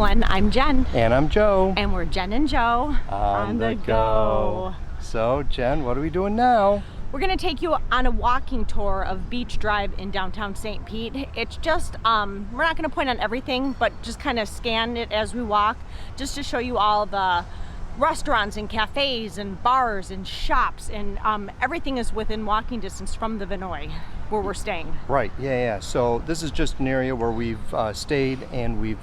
everyone, I'm Jen. And I'm Joe. And we're Jen and Joe on the go. So Jen, what are we doing now? We're gonna take you on a walking tour of Beach Drive in downtown St. Pete. It's just, we're not gonna point on everything, but just kind of scan it as we walk, just to show you all the restaurants and cafes and bars and shops, and everything is within walking distance from the Vinoy where we're staying. Right, yeah. So this is just an area where we've stayed, and we've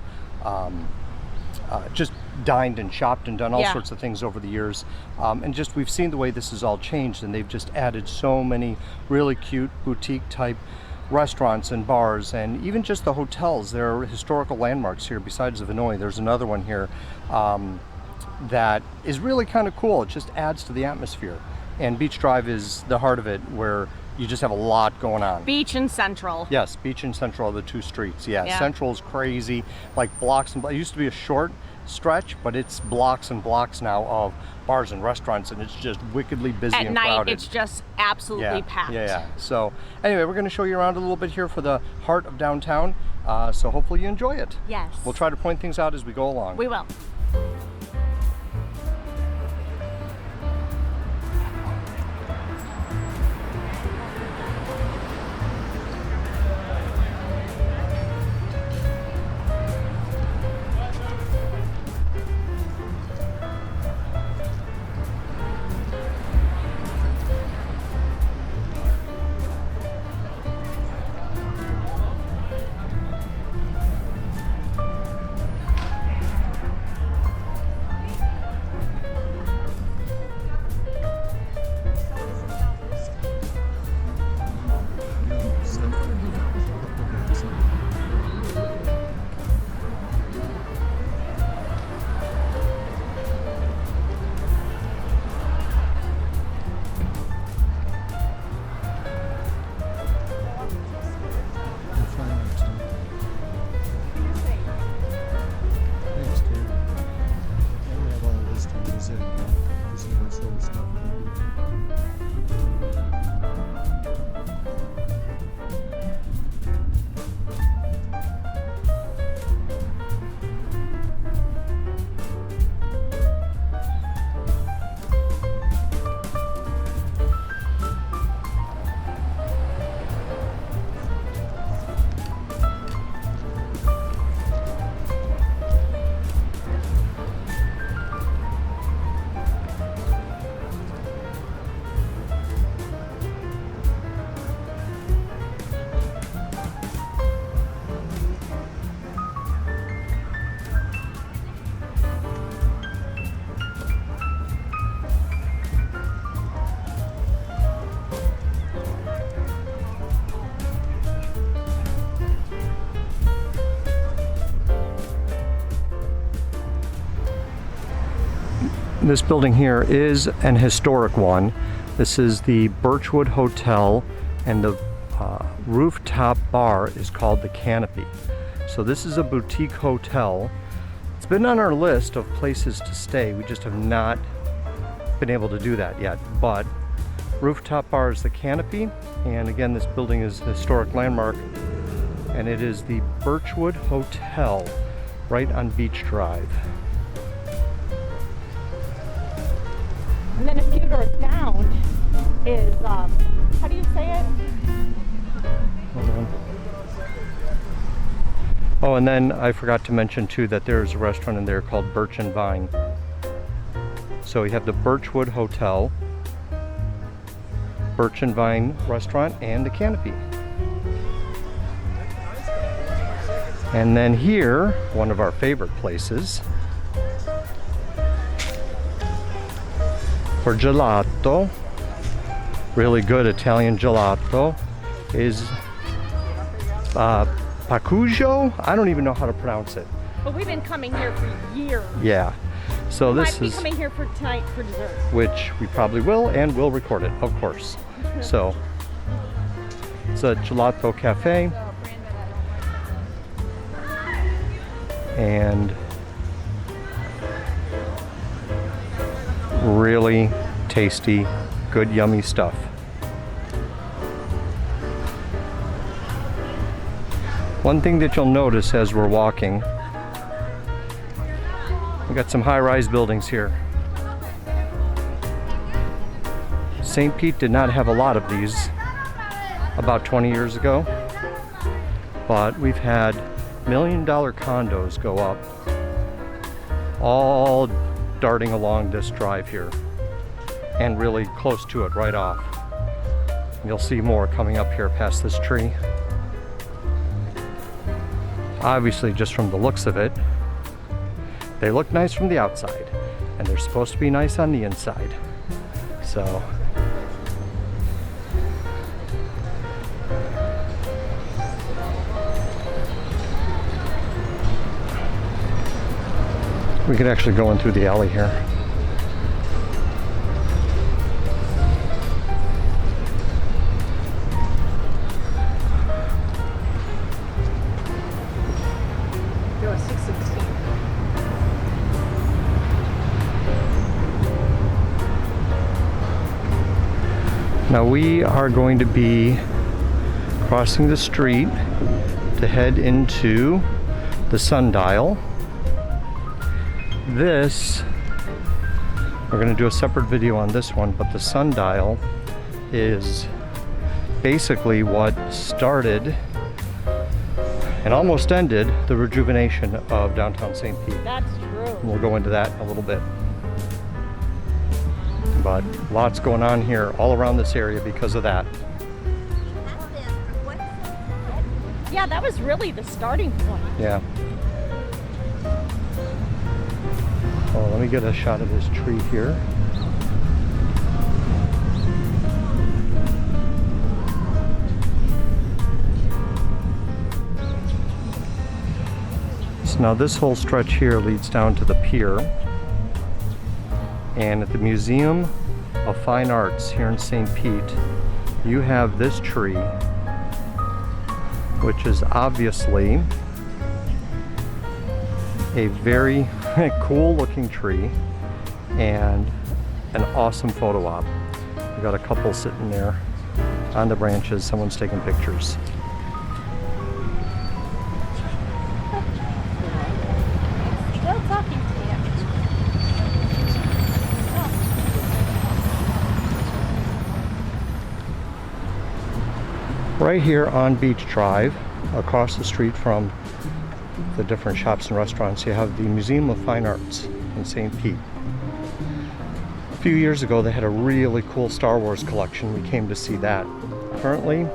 just dined and shopped and done all sorts of things over the years, and just we've seen the way this has all changed, and they've just added so many really cute boutique type restaurants and bars, and even just the hotels. There are historical landmarks here besides the Vinoy. There's another one here that is really kind of cool. It just adds to the atmosphere, and Beach Drive is the heart of it, where you just have a lot going on. Beach and Central. Yes, Beach and Central are the two streets. Yeah. Central is crazy, like blocks and blocks. It used to be a short stretch, but it's blocks and blocks now of bars and restaurants, and it's just wickedly busy and crowded. At night, it's just absolutely packed. Yeah. So anyway, we're going to show you around a little bit here for the heart of downtown, so hopefully you enjoy it. Yes. We'll try to point things out as we go along. We will. This building here is an historic one. This is the Birchwood Hotel, and the rooftop bar is called the Canopy. So this is a boutique hotel. It's been on our list of places to stay. We just have not been able to do that yet. But rooftop bar is the Canopy, and again, this building is a historic landmark, and it is the Birchwood Hotel right on Beach Drive. And then a few doors down is, how do you say it? Hold on. Oh, and then I forgot to mention too that there's a restaurant in there called Birch and Vine. So we have the Birchwood Hotel, Birch and Vine restaurant, and the Canopy. And then here, one of our favorite places for gelato, really good Italian gelato, is Pacujo. I don't even know how to pronounce it. But we've been coming here for years. Yeah. So this might is be coming here for tonight for dessert. Which we probably will, and we'll record it, of course. So it's a gelato cafe, and really tasty, good, yummy stuff. One thing that you'll notice as we're walking We got some high-rise buildings here. St. Pete did not have a lot of these about 20 years ago, but we've had million-dollar condos go up, all darting along this drive here, and really close to it right off. You'll see more coming up here past this tree. Obviously, just from the looks of it, they look nice from the outside, and they're supposed to be nice on the inside. So we could actually go in through the alley here. There was 616. Now we are going to be crossing the street to head into the sundial. This, we're going to do a separate video on this one, but the sundial is basically what started and almost ended the rejuvenation of downtown St. Pete. That's true. And we'll go into that in a little bit. But lots going on here all around this area because of that. Yeah, that was really the starting point. Yeah. Oh, let me get a shot of this tree here. So now this whole stretch here leads down to the pier. And at the Museum of Fine Arts here in St. Pete, you have this tree, which is obviously a very cool looking tree and an awesome photo op. We got a couple sitting there on the branches, someone's taking pictures. Still talking to you. Right here on Beach Drive, across the street from the different shops and restaurants, you have the Museum of Fine Arts in St. Pete. A few years ago they had a really cool Star Wars collection. We came to see that. Currently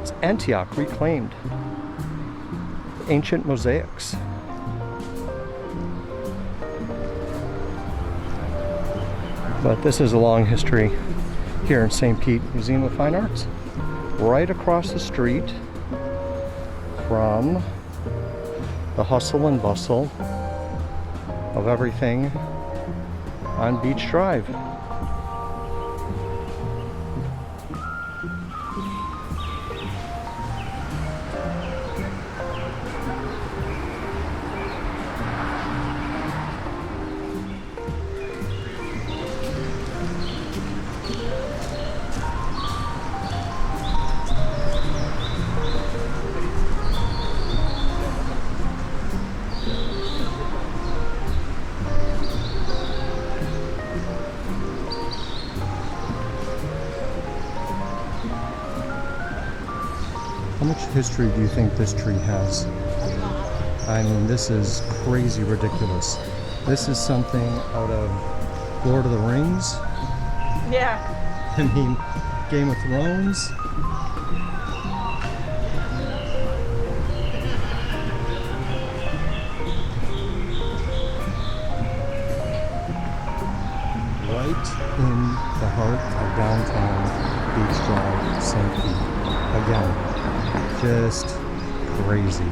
it's Antioch reclaimed. Ancient mosaics. But this is a long history here in St. Pete Museum of Fine Arts. Right across the street from the hustle and bustle of everything on Beach Drive. How much history do you think this tree has? I mean, this is crazy ridiculous. This is something out of Lord of the Rings. Yeah. I mean, Game of Thrones. Right in the heart of downtown Beach Drive, St. Pete. Again, just crazy.